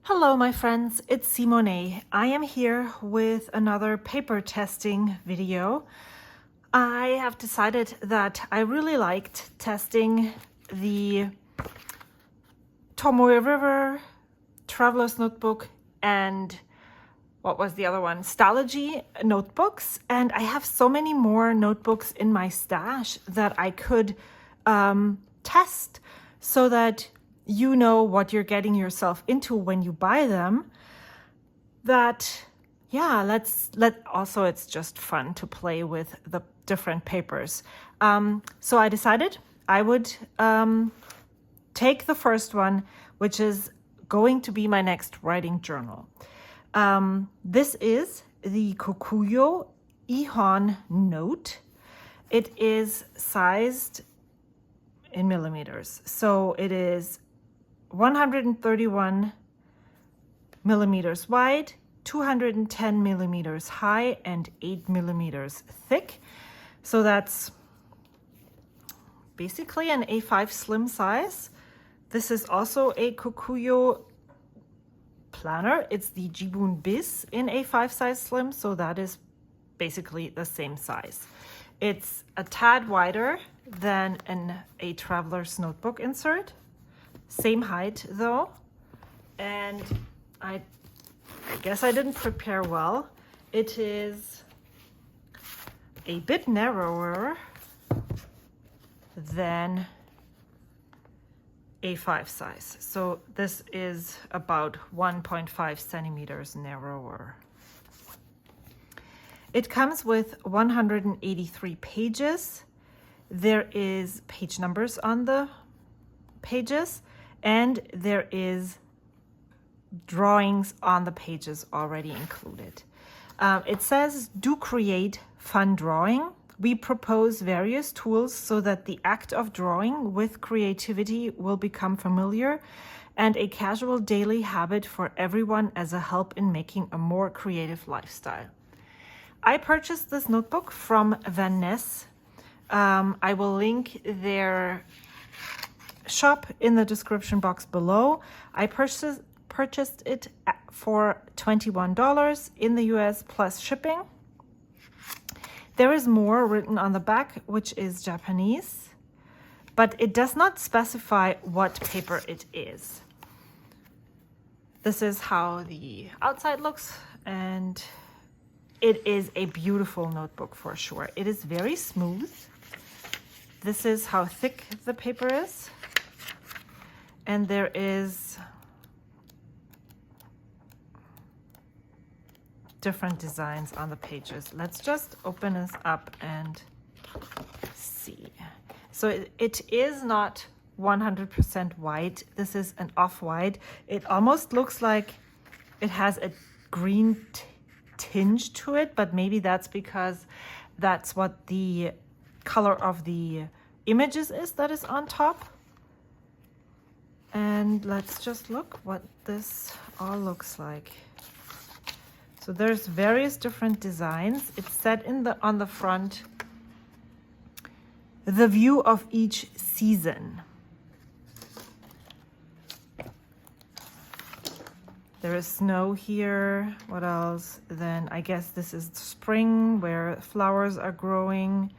Hello my friends, it's Seemownay. I am here with another paper testing video. I have decided that I really liked testing the Tomoe River, Traveler's Notebook, and what was the other one? Stalogy notebooks. And I have so many more notebooks in my stash that I could test so that you know what you're getting yourself into when you buy them. That, yeah, also it's just fun to play with the different papers. So I decided I would take the first one, which is going to be my next writing journal. This is the Kokuyo Ehon Note. It is sized in millimeters. So it is 131 millimeters wide, 210 millimeters high, and 8 millimeters thick. So that's basically an A5 slim size. This is also a Kokuyo planner. It's the Jibun Bis in A5 size slim, so that is basically the same size. It's a tad wider than a traveler's notebook insert. Same height though, and I guess I didn't prepare well. It is a bit narrower than A5 size. So this is about 1.5 centimeters narrower. It comes with 183 pages. There is page numbers on the pages, and there is drawings on the pages already included. It says, do create fun drawing. We propose various tools so that the act of drawing with creativity will become familiar and a casual daily habit for everyone as a help in making a more creative lifestyle. I purchased this notebook from Vanness. I will link their shop in the description box below. I purchased it for $21 in the US plus shipping. There is more written on the back, which is Japanese, but it does not specify what paper it is. This is how the outside looks, and it is a beautiful notebook for sure. It is very smooth. This is how thick the paper is. And there is different designs on the pages. Let's just open this up and see. So it is not 100% white. This is an off-white. It almost looks like it has a green tinge to it, but maybe that's because that's what the color of the images is that is on top. And let's just look what this all looks like. So there's various different designs. It's set on the front, the view of each season. There is snow here. What else? Then I guess this is spring where flowers are growing.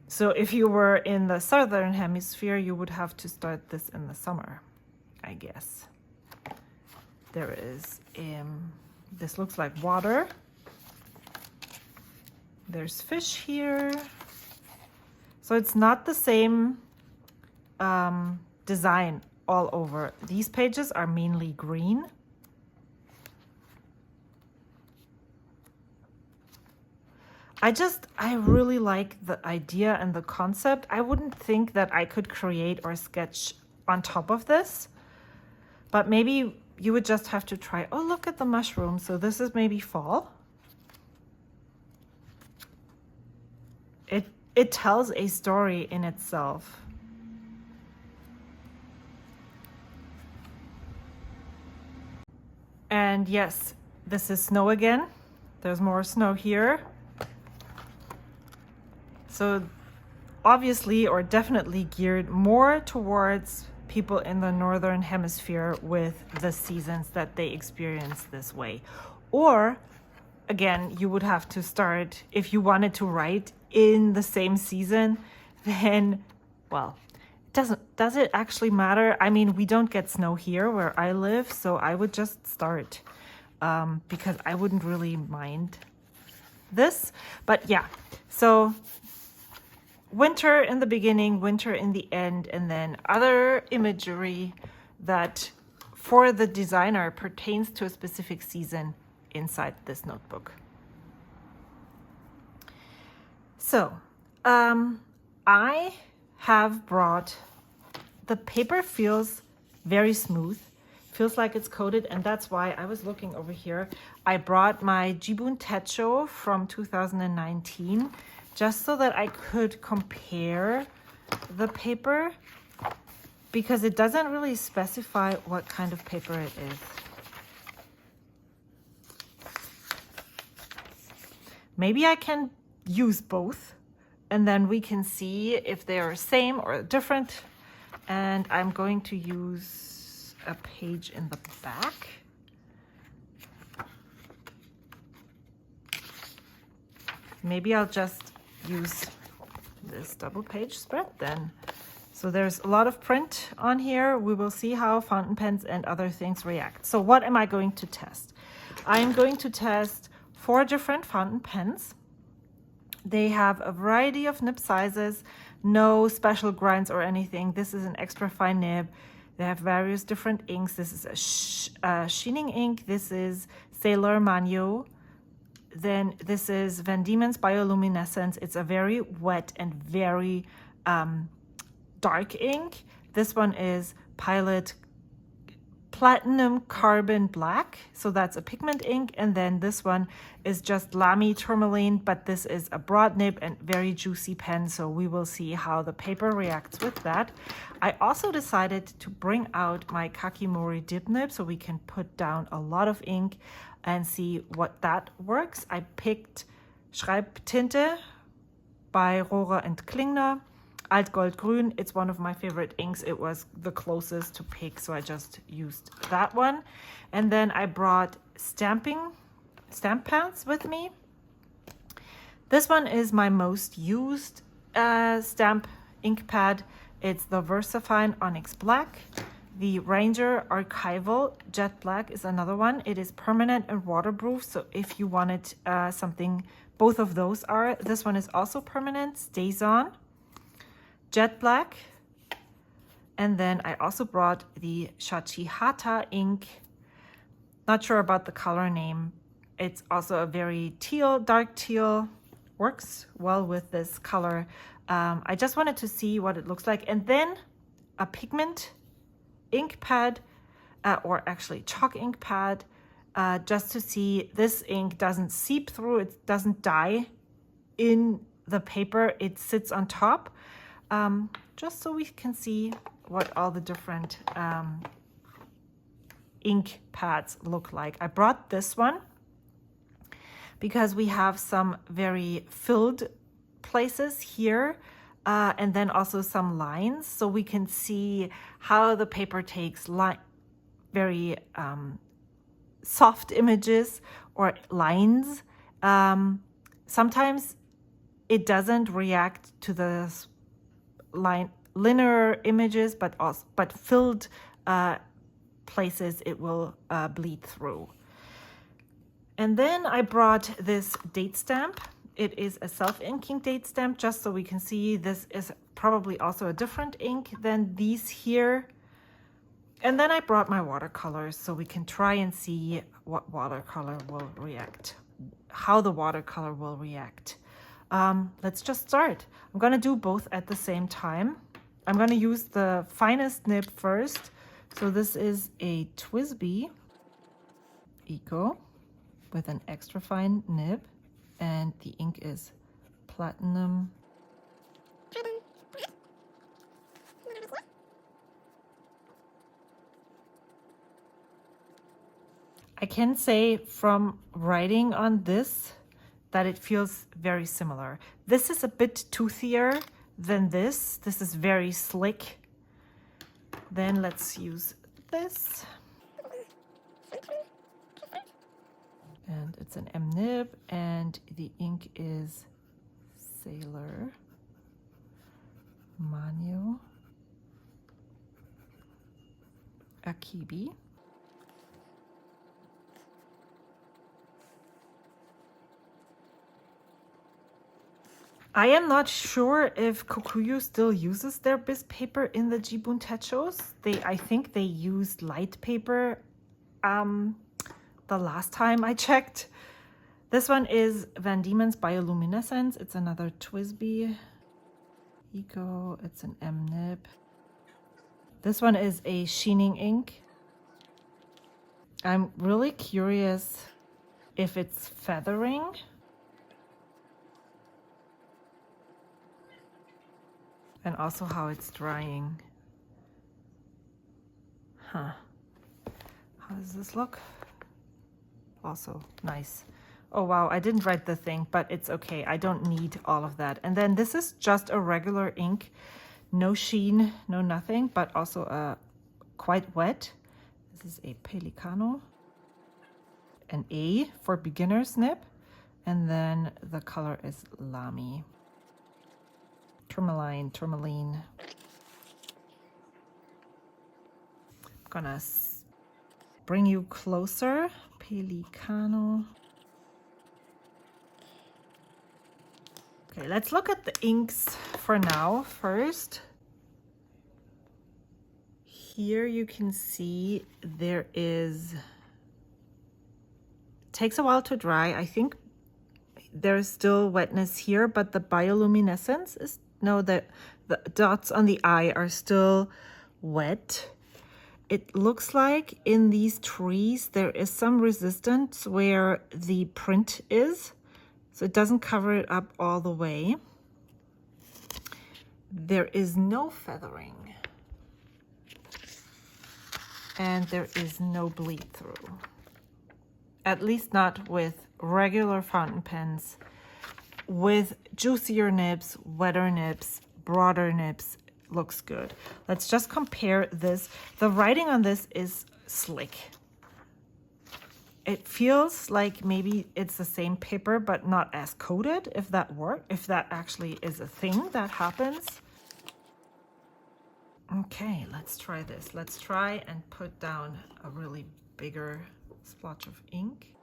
So if you were in the southern hemisphere, you would have to start this in the summer, I guess. There is, this looks like water. There's fish here. So it's not the same design all over. These pages are mainly green. I really like the idea and the concept. I wouldn't think that I could create or sketch on top of this, but maybe you would just have to try. Oh, look at the mushroom. So this is maybe fall. It tells a story in itself. And yes, this is snow again. There's more snow here. So obviously, or definitely geared more towards people in the Northern Hemisphere with the seasons that they experience this way. Or again, you would have to start, if you wanted to write in the same season, then, well, does it actually matter? I mean, we don't get snow here where I live, so I would just start because I wouldn't really mind this. But yeah, so winter in the beginning, winter in the end, and then other imagery that for the designer pertains to a specific season inside this notebook. So I have brought, the paper feels very smooth, feels like it's coated, and that's why I was looking over here. I brought my Jibun Techo from 2019 just so that I could compare the paper, because it doesn't really specify what kind of paper it is. Maybe I can use both and then we can see if they are same or different. And I'm going to use a page in the back. Maybe I'll just use this double page spread then. So there's a lot of print on here. We will see how fountain pens and other things react. So what am I going to test? I'm going to test 4 different fountain pens. They have a variety of nib sizes, no special grinds or anything. This is an extra fine nib. They have various different inks. This is a sheening ink. This is Sailor Manyo. Then this is Van Diemen's Bioluminescence. It's a very wet and very dark ink. This one is Pilot Platinum Carbon Black, so that's a pigment ink. And then this one is just Lamy Tourmaline, but this is a broad nib and very juicy pen, so we will see how the paper reacts with that. I also decided to bring out my Kakimori dip nib so we can put down a lot of ink and see what that works. I picked Schreibtinte by Rohrer and Klingner. Altgoldgrün, it's one of my favorite inks. It was the closest to pick, so I just used that one. And then I brought stamp pads with me. This one is my most used stamp ink pad. It's the Versafine Onyx Black. The Ranger Archival Jet Black is another one. It is permanent and waterproof, so if you wanted something, both of those are. This one is also permanent, stays on. Jet Black. And then I also brought the Shachihata ink. Not sure about the color name. It's also a very teal, dark teal. Works well with this color. I just wanted to see what it looks like. And then a pigment ink pad, or actually chalk ink pad, just to see this ink doesn't seep through, it doesn't dye in the paper, it sits on top. Just so we can see what all the different ink pads look like. I brought this one because we have some very filled places here and then also some lines, so we can see how the paper takes very soft images or lines. Sometimes it doesn't react to the linear images, but filled places it will bleed through. And then I brought this date stamp. It is a self-inking date stamp, just so we can see this is probably also a different ink than these here. And then I brought my watercolors so we can try and see what watercolor will react, how the watercolor will react. Let's just start. I'm going to do both at the same time. I'm going to use the finest nib first. So this is a TWSBI Eco with an extra fine nib, and the ink is Platinum. I can say from writing on this that it feels very similar. This is a bit toothier than this. This is very slick. Then let's use this. And it's an M nib, and the ink is Sailor Manu Akibi. I am not sure if Kokuyo still uses their bisque paper in the Jibun Techos. I think they used light paper the last time I checked. This one is Van Diemen's Bioluminescence. It's another TWSBI Eco. It's an M nib. This one is a sheening ink. I'm really curious if it's feathering. And also how it's drying. Huh. How does this look? Also nice. Oh wow, I didn't write the thing, but it's okay. I don't need all of that. And then this is just a regular ink. No sheen, no nothing, but also quite wet. This is a Pelicano. An A for beginner's nib. And then the color is Lamy. Tourmaline. I'm gonna bring you closer. Pelicano. Okay, let's look at the inks for now first. Here you can see there is, takes a while to dry. I think there's still wetness here, but the bioluminescence is, no, the dots on the eye are still wet. It looks like in these trees there is some resistance where the print is, so it doesn't cover it up all the way. There is no feathering, and there is no bleed through, at least not with regular fountain pens. With juicier nibs, wetter nibs, broader nibs, looks good. Let's just compare this. The writing on this is slick. It feels like maybe it's the same paper, but not as coated, if that actually is a thing that happens. Okay, let's try this. Let's try and put down a really bigger splotch of ink.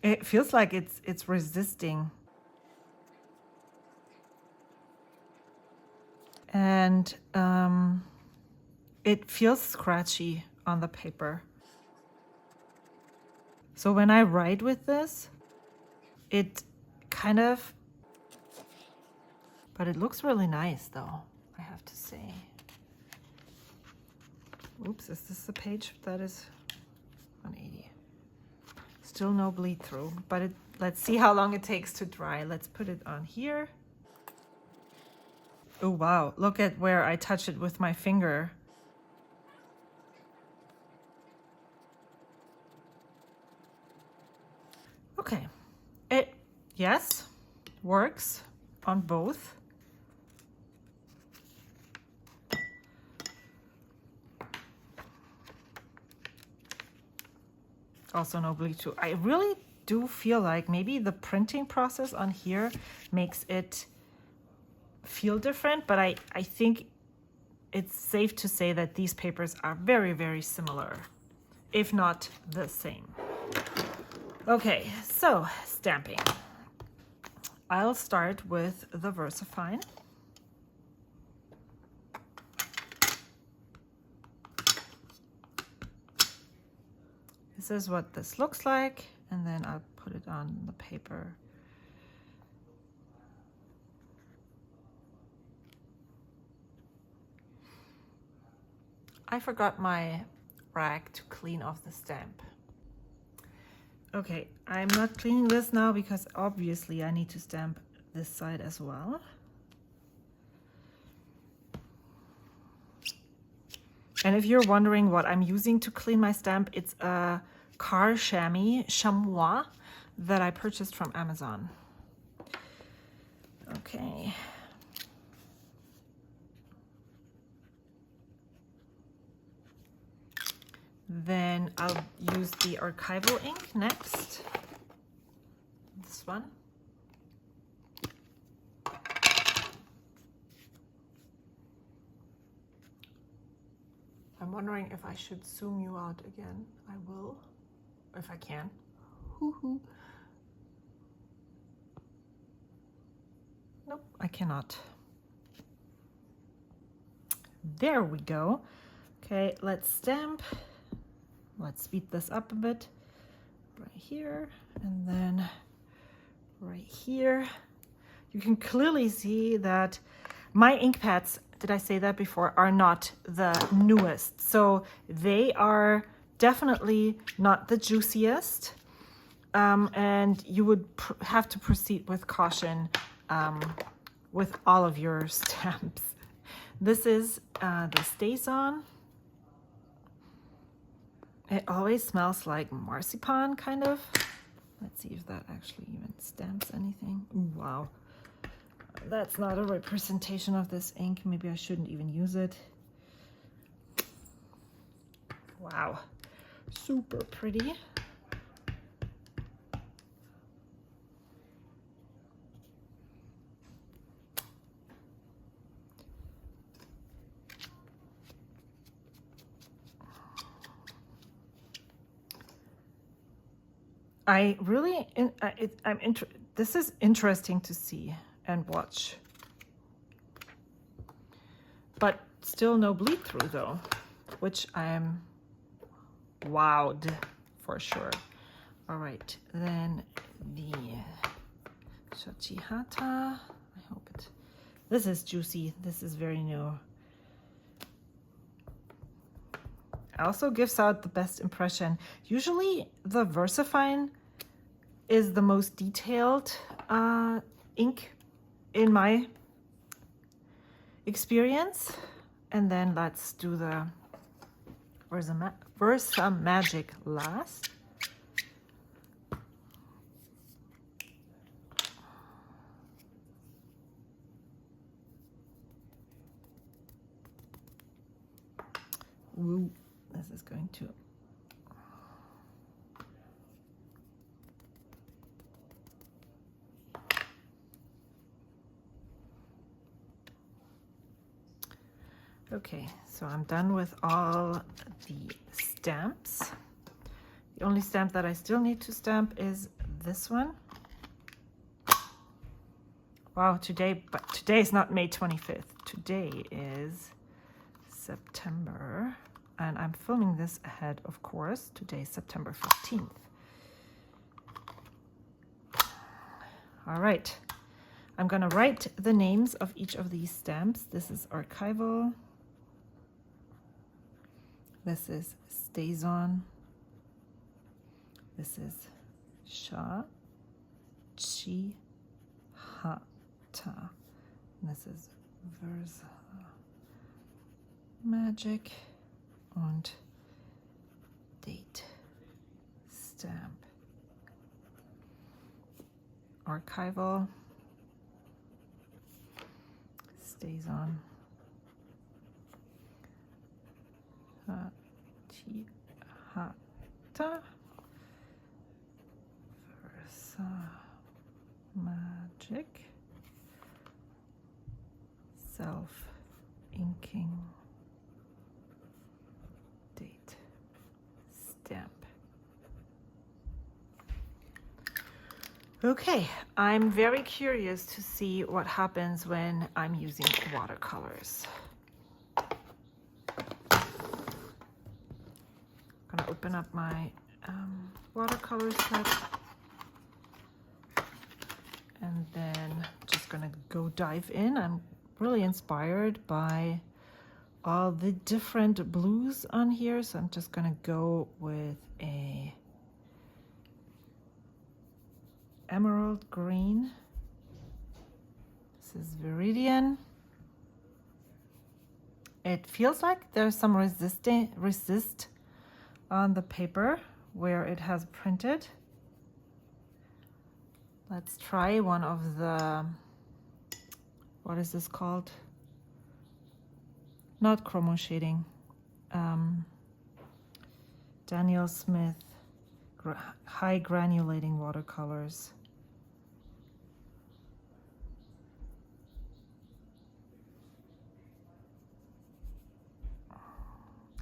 It feels like it's resisting. And it feels scratchy on the paper. So when I write with this, it kind of, but it looks really nice though, I have to say. Oops, is this the page that is 180? Still no bleed through, but let's see how long it takes to dry. Let's put it on here. Oh wow, look at where I touch it with my finger. Okay, it, yes, works on both. Also no bleed through. I really do feel like maybe the printing process on here makes it feel different, but I think it's safe to say that these papers are very, very similar, if not the same. Okay, so stamping. I'll start with the Versafine. This is what this looks like, and then I'll put it on the paper. I forgot my rag to clean off the stamp. Okay, I'm not cleaning this now because obviously I need to stamp this side as well. And if you're wondering what I'm using to clean my stamp, it's a car chamois that I purchased from Amazon. Okay. Then I'll use the Archival ink next. This one. I'm wondering if I should zoom you out again. I will, if I can. Hoo-hoo. Nope, I cannot. There we go. Okay, let's stamp. Let's speed this up a bit. Right here, and then right here. You can clearly see that my ink pads, did I say that before, are not the newest. So they are definitely not the juiciest. And you would have to proceed with caution with all of your stamps. This is the Stays On. It always smells like marzipan, kind of. Let's see if that actually even stamps anything. Ooh, wow. That's not a representation of this ink. Maybe I shouldn't even use it. Wow. Super pretty. This is interesting to see and watch, but still no bleed through though, which I am wowed for sure. All right, then the Shachihata. I hope it. This is juicy. This is very new. Also gives out the best impression. Usually the Versafine is the most detailed ink in my experience. And then let's do the VersaMagic last. Ooh, this is going to... Okay, so I'm done with all the stamps. The only stamp that I still need to stamp is this one. Wow, but today is not May 25th. Today is September, and I'm filming this ahead, of course. Today is September 15th. All right, I'm gonna write the names of each of these stamps. This is Archival. This is Stays On. This is Shachihata. This is VersaMagic und Date Stamp. Archival. Stays On. Shachihata. VersaMagic. Self-inking date stamp. Okay, I'm very curious to see what happens when I'm using watercolors. I'm gonna open up my watercolor set, and then just gonna go dive in. I'm really inspired by all the different blues on here, so I'm just gonna go with a emerald green. This is Viridian. It feels like there's some resist on the paper where it has printed. Let's try one of the, what is this called? Not chromo shading. Daniel Smith high granulating watercolors.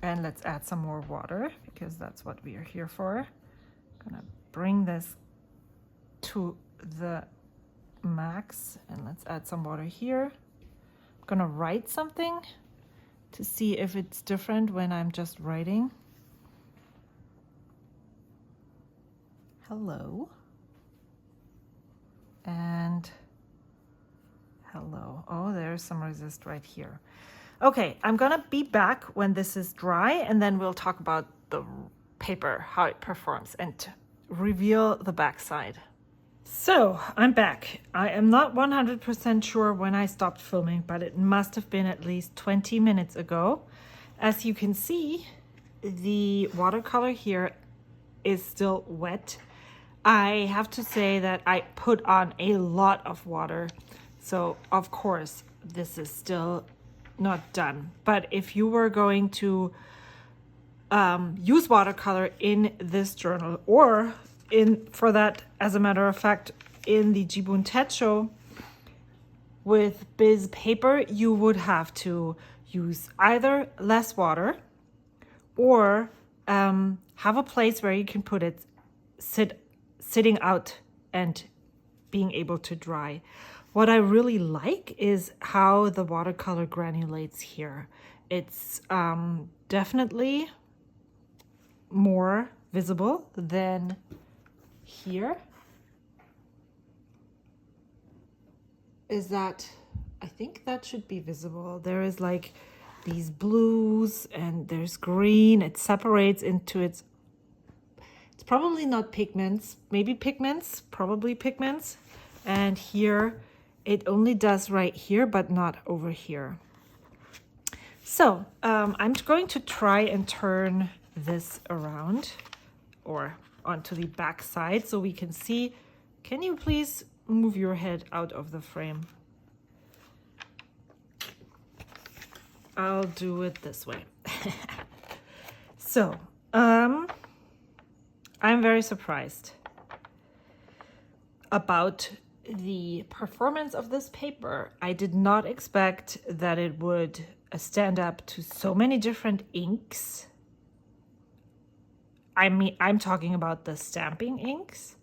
And let's add some more water because that's what we are here for. I'm gonna bring this to the max and let's add some water here. I'm gonna write something to see if it's different when I'm just writing. Hello. And hello. Oh, there's some resist right here. Okay, I'm gonna be back when this is dry and then we'll talk about the paper, how it performs, and reveal the back side. So I'm back. I am not 100% sure when I stopped filming, but it must have been at least 20 minutes ago. As you can see, the watercolor here is still wet. I have to say that I put on a lot of water. So of course, this is still not done. But if you were going to use watercolor in this journal, or for that, as a matter of fact, in the Jibun Techo with Biz paper, you would have to use either less water or have a place where you can put it sitting out and being able to dry. What I really like is how the watercolor granulates here. It's definitely more visible than here. Is that, I think that should be visible. There is like these blues and there's green. It separates into it's probably not pigments, maybe pigments, probably pigments. And here it only does right here, but not over here. So I'm going to try and turn this around or onto the back side so we can see. Can you please move your head out of the frame? I'll do it this way. So I'm very surprised about the performance of this paper. I did not expect that it would stand up to so many different inks. I mean, I'm talking about the stamping inks.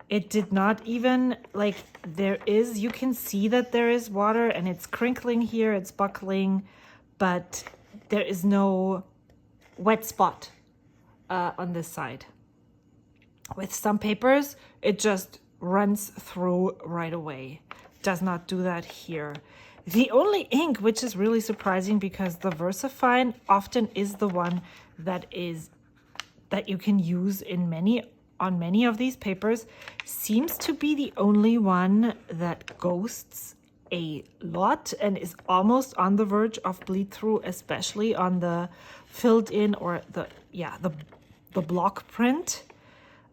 It did not even, like, you can see that there is water and it's crinkling here, it's buckling, but there is no wet spot on this side. With some papers, it just runs through right away. Does not do that here. The only ink, which is really surprising because the Versafine often is the one that you can use on many of these papers, seems to be the only one that ghosts a lot and is almost on the verge of bleed through, especially on the filled in or the block print.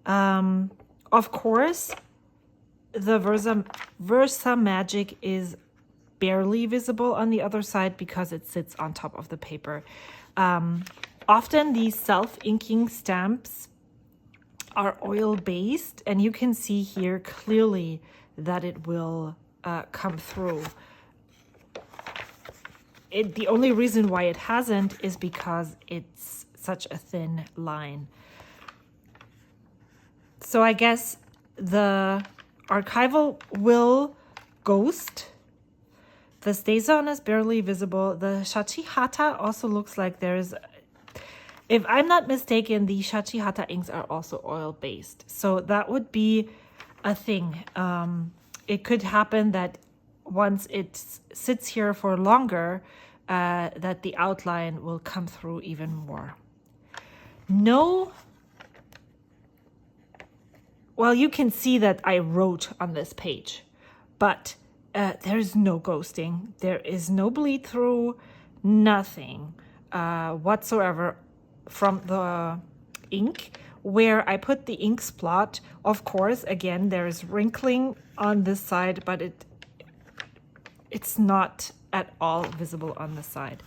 Of course, the VersaMagic is barely visible on the other side because it sits on top of the paper. Often these self-inking stamps are oil-based, and you can see here clearly that it will come through. The only reason why it hasn't is because it's such a thin line. So I guess the Archival will ghost. The StazOn is barely visible. The Shachihata also looks like there's, if I'm not mistaken, the Shachihata inks are also oil-based. So that would be a thing. It could happen that once it sits here for longer, that the outline will come through even more. Well, you can see that I wrote on this page, but there's no ghosting. There is no bleed through, nothing whatsoever from the ink. Where I put the ink splot, of course, again, there is wrinkling on this side, but it's not at all visible on the side.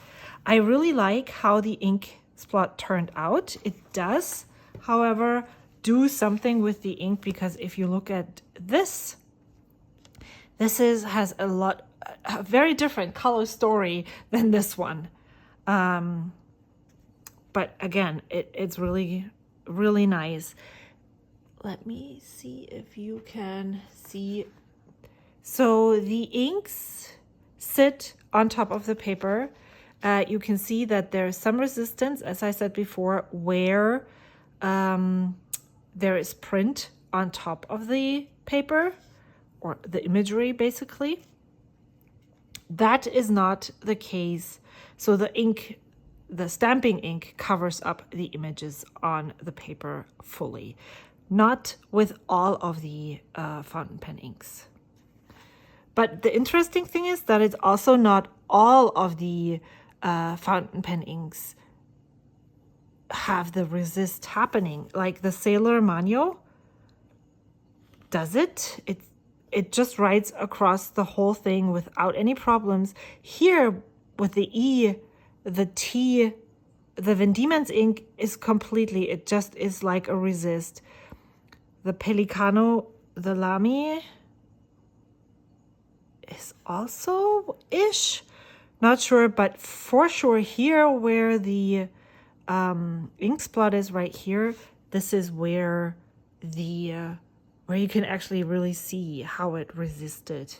I really like how the ink splot turned out. It does, however, do something with the ink, because if you look at this, has a very different color story than this one. But again, it's really, really nice. Let me see if you can see. So the inks sit on top of the paper. You can see that there's some resistance, as I said before, where there is print on top of the paper, or the imagery basically. That is not the case. So the ink, the stamping ink, covers up the images on the paper fully. Not with all of the fountain pen inks. But the interesting thing is that it's also not all of the fountain pen inks have the resist happening. Like the Sailor Mano does it. It just writes across the whole thing without any problems. Here with the E, the T, the Van Diemen's ink is completely, it just is like a resist. The Pelicano, the Lamy is also ish. Not sure, but for sure here where the ink spot is right here, this is where the where you can actually really see how it resisted.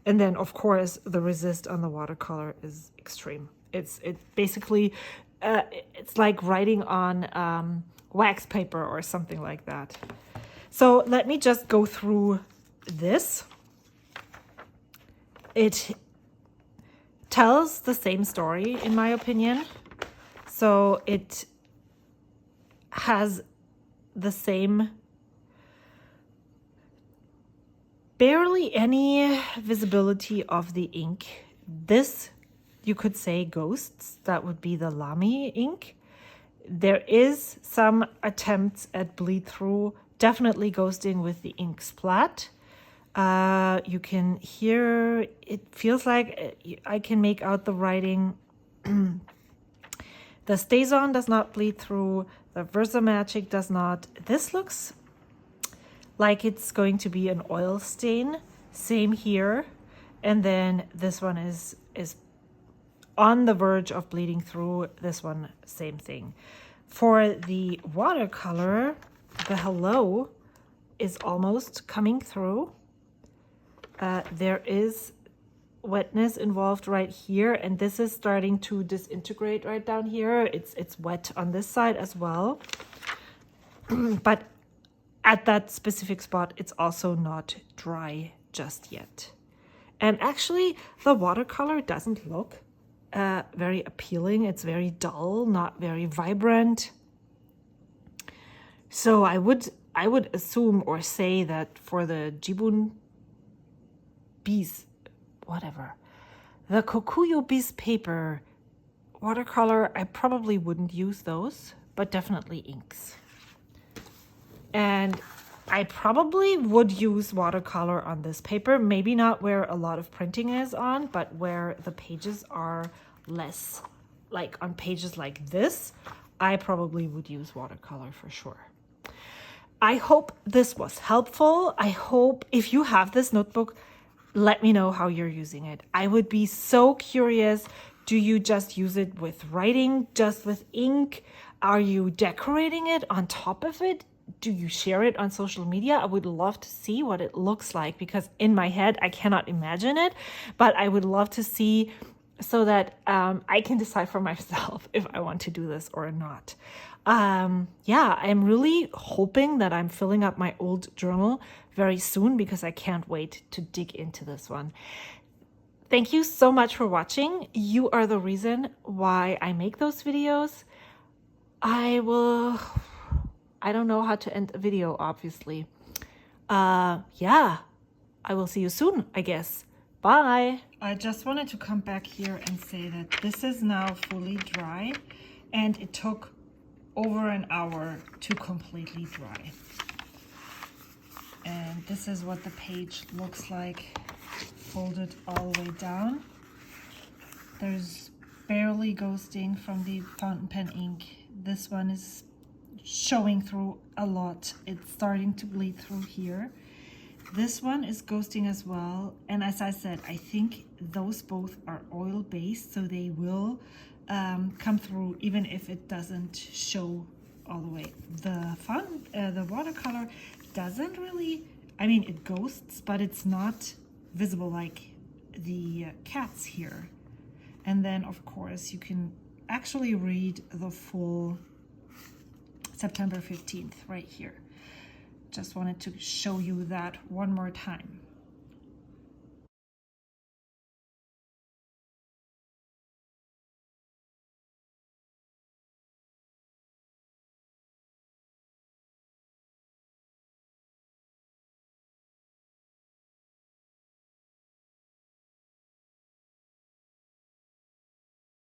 And then of course the resist on the watercolor is extreme. It's basically it's like writing on wax paper or something like that. So let me just go through this. It tells the same story, in my opinion. So it has the same, barely any visibility of the ink. This, you could say, ghosts. That would be the Lamy ink. There is some attempts at bleed through, definitely ghosting with the ink splat. You can hear, it feels like I can make out the writing. The StazOn does not bleed through. The VersaMagic does not. This looks like it's going to be an oil stain. Same here. And then this one is on the verge of bleeding through. This one, same thing. For the watercolor, the hello is almost coming through. There is wetness involved right here, and this is starting to disintegrate right down here. It's wet on this side as well. But at that specific spot, it's also not dry just yet. And actually, the watercolor doesn't look very appealing. It's very dull, not very vibrant. So I would assume or say that for the Jibun Bees, whatever, the Kokuyo Bees paper watercolor, I probably wouldn't use those, but definitely inks. And I probably would use watercolor on this paper, maybe not where a lot of printing is on, but where the pages are less, like on pages like this, I probably would use watercolor for sure. I hope this was helpful. I hope if you have this notebook, let me know how you're using it. I would be so curious. Do you just use it with writing, just with ink? Are you decorating it on top of it? Do you share it on social media? I would love to see what it looks like, because in my head, I cannot imagine it, but I would love to see so that I can decide for myself if I want to do this or not. Yeah, I'm really hoping that I'm filling up my old journal very soon, because I can't wait to dig into this one. Thank you so much for watching. You are the reason why I make those videos. I don't know how to end a video, obviously. Yeah, I will see you soon, I guess. Bye. I just wanted to come back here and say that this is now fully dry, and it took over an hour to completely dry. And this is what the page looks like, folded all the way down. There's barely ghosting from the fountain pen ink. This one is showing through a lot. It's starting to bleed through here. This one is ghosting as well, and as I said, I think those both are oil-based, so they will come through even if it doesn't show all the way. The watercolor doesn't really, I mean, it ghosts, but it's not visible like the cats here. And then, of course, you can actually read the full September 15th right here. Just wanted to show you that one more time.